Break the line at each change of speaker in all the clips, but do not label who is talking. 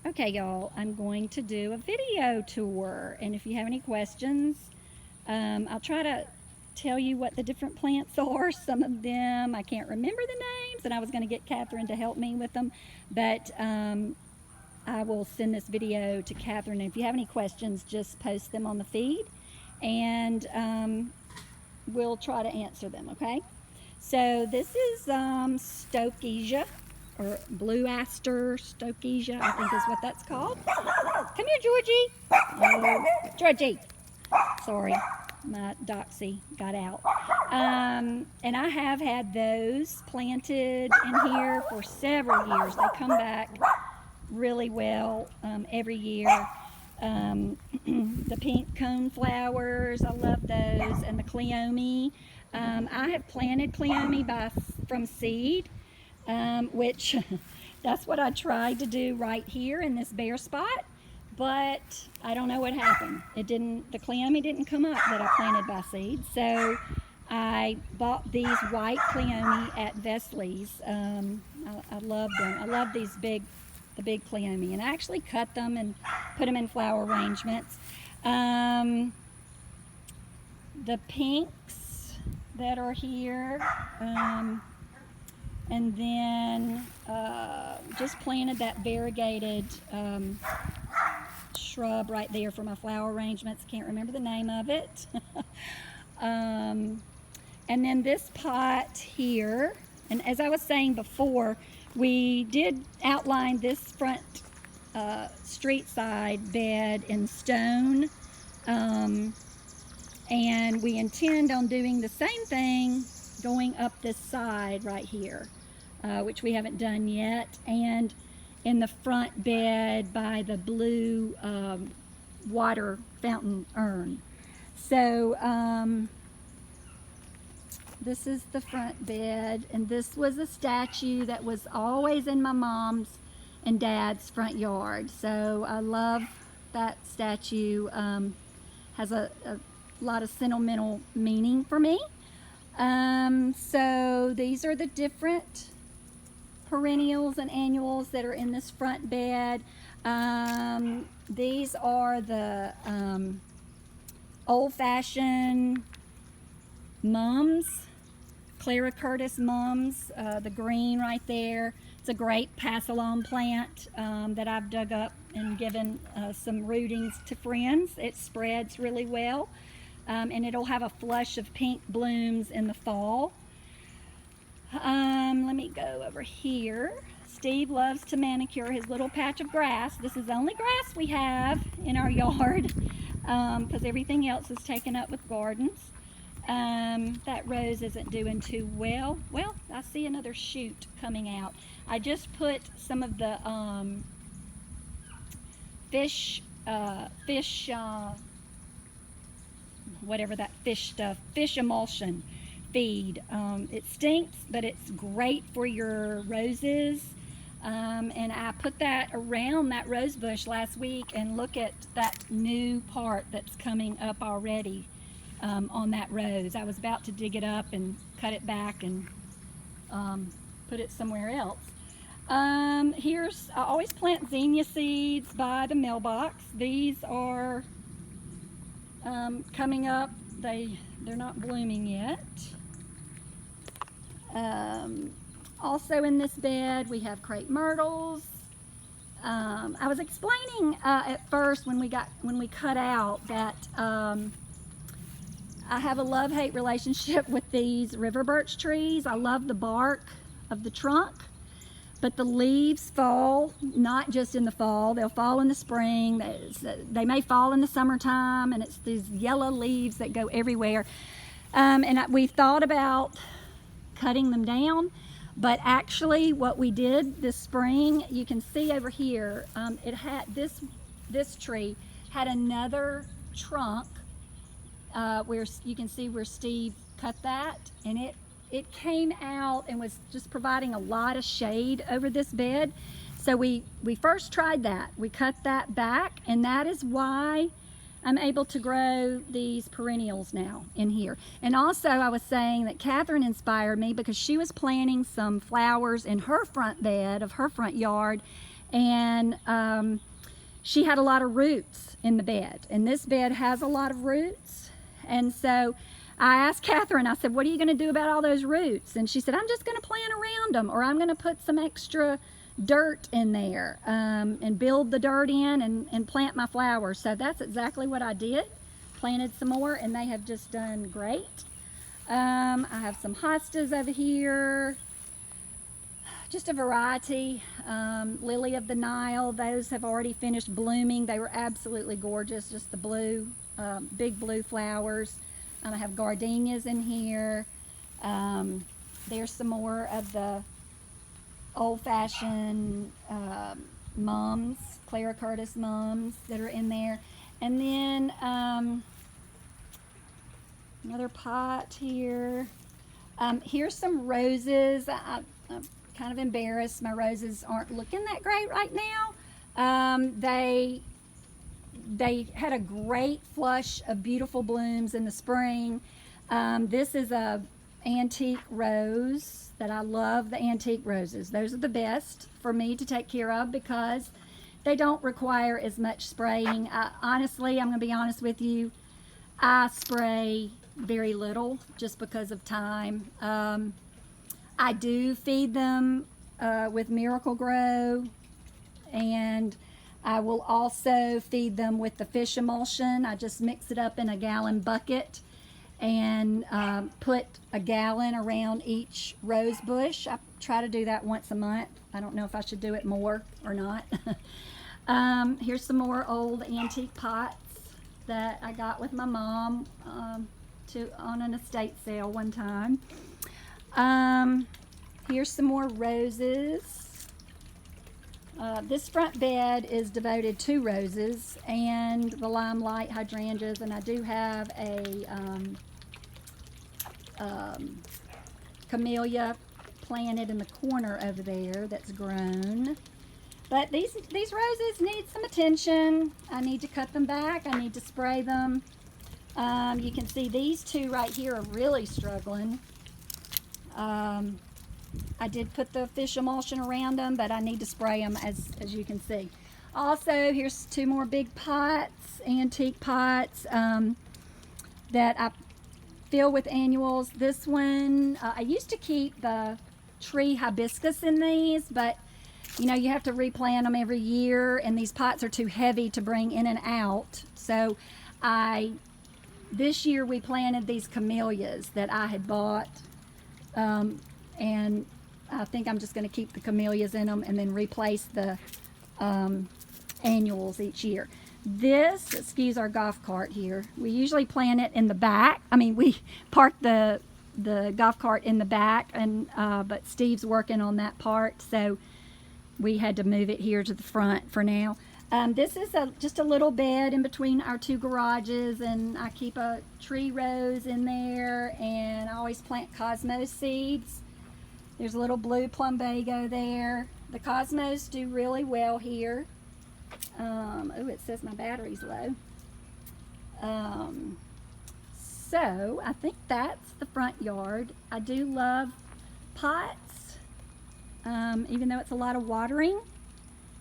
Okay, y'all, I'm going to do a video tour, and if you have any questions, I'll try to tell you what the different plants are. Some of them I can't remember the names, and I was going to get Catherine to help me with them, but I will send this video to Catherine, and if you have any questions, just post them on the feed, and we'll try to answer them, okay? So this is Stokesia, or Blue Aster Stokesia, I think is what that's called. Come here, Georgie. Oh, Georgie. Sorry, my doxy got out. And I have had those planted in here for several years. They come back really well every year. The pink cone flowers, I love those, and the cleome. I have planted cleome from seed, which that's what I tried to do right here in this bare spot, but I don't know what happened. The cleome didn't come up that I planted by seed, so I bought these white cleome at Vesley's. I love them. I love the big cleome, and I actually cut them and put them in flower arrangements. The pinks that are here, and then just planted that variegated shrub right there for my flower arrangements. Can't remember the name of it. And then this pot here, and as I was saying before, we did outline this front street side bed in stone, and we intend on doing the same thing going up this side right here, which we haven't done yet, and in the front bed by the blue water fountain urn. So this is the front bed, and this was a statue that was always in my mom's and dad's front yard. So I love that statue. Has a lot of sentimental meaning for me. So these are the different perennials and annuals that are in this front bed. These are the old-fashioned mums, Clara Curtis mums, the green right there. It's a great pass-along plant that I've dug up and given some rootings to friends. It spreads really well, and it'll have a flush of pink blooms in the fall. Let me go over here. Steve loves to manicure his little patch of grass. This is the only grass we have in our yard because everything else is taken up with gardens. That rose isn't doing too well. Well, I see another shoot coming out. I just put some of the whatever that fish stuff, fish emulsion feed. It stinks, but it's great for your roses. And I put that around that rose bush last week, and look at that new part that's coming up already on that rose. I was about to dig it up and cut it back and put it somewhere else. I always plant zinnia seeds by the mailbox. These are coming up. They're not blooming yet. Also in this bed we have crepe myrtles. I was explaining at first when we cut out that I have a love-hate relationship with these river birch trees. I love the bark of the trunk, but the leaves fall not just in the fall. They'll fall in the spring. They may fall in the summertime, and it's these yellow leaves that go everywhere. And we've thought about cutting them down, but actually what we did this spring, you can see over here, it had this tree had another trunk where you can see where Steve cut that, and it came out and was just providing a lot of shade over this bed. So we first tried that. We cut that back, and that is why I'm able to grow these perennials now in here. And also I was saying that Catherine inspired me because she was planting some flowers in her front bed of her front yard, And she had a lot of roots in the bed, and this bed has a lot of roots. And so I asked Catherine, I said, what are you going to do about all those roots? And she said, I'm just going to plant around them, or I'm going to put some extra dirt in there and build the dirt in and plant my flowers. So that's exactly what I did. Planted some more, and they have just done great. I have some hostas over here, just a variety. Lily of the Nile, those have already finished blooming. They were absolutely gorgeous, just the blue, big blue flowers. I have gardenias in here. There's some more of the old-fashioned mums, Clara Curtis mums that are in there. And then another pot here. Here's some roses. I'm kind of embarrassed. My roses aren't looking that great right now. They had a great flush of beautiful blooms in the spring. This is a antique rose that I love. The antique roses, those are the best for me to take care of because they don't require as much spraying. Honestly, I'm going to be honest with you, I spray very little just because of time. I do feed them with Miracle-Gro, and I will also feed them with the fish emulsion. I just mix it up in a gallon bucket and put a gallon around each rose bush. I try to do that once a month. I don't know if I should do it more or not. Here's some more old antique pots that I got with my mom on an estate sale one time. Here's some more roses. This front bed is devoted to roses and the limelight hydrangeas, and I do have a camellia planted in the corner over there that's grown. But these roses need some attention. I need to cut them back. I need to spray them. You can see these two right here are really struggling. I did put the fish emulsion around them, but I need to spray them as you can see. Also, here's two more big pots, antique pots that I fill with annuals. This one, I used to keep the tree hibiscus in these, but you know, you have to replant them every year, and these pots are too heavy to bring in and out. So this year we planted these camellias that I had bought, and I think I'm just going to keep the camellias in them and then replace the annuals each year. This, excuse our golf cart here, we usually plant it in the back. I mean, we park the golf cart in the back, and but Steve's working on that part, so we had to move it here to the front for now. This is just a little bed in between our two garages, and I keep a tree rose in there, and I always plant cosmos seeds. There's a little blue plumbago there. The cosmos do really well here. Oh, it says my battery's low. So I think that's the front yard. I do love pots, even though it's a lot of watering.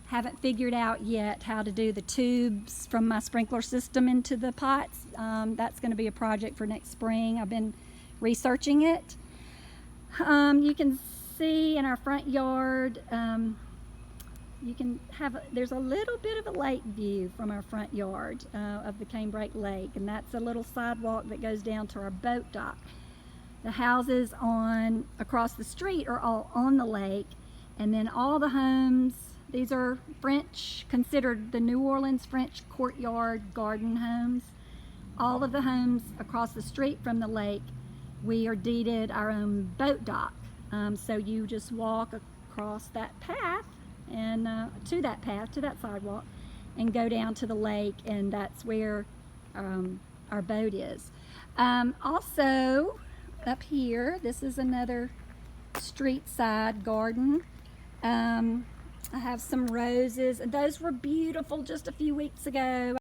Haven't figured out yet how to do the tubes from my sprinkler system into the pots. That's going to be a project for next spring. I've been researching it. You can see in our front yard, there's a little bit of a lake view from our front yard of the Canebrake Lake, and that's a little sidewalk that goes down to our boat dock. The houses across the street are all on the lake, and then all the homes, these are French, considered the New Orleans French courtyard garden homes. All of the homes across the street from the lake, we are deeded our own boat dock. So you just walk across that path and to that sidewalk, and go down to the lake, and that's where our boat is. Also up here, this is another street side garden. I have some roses, and those were beautiful just a few weeks ago.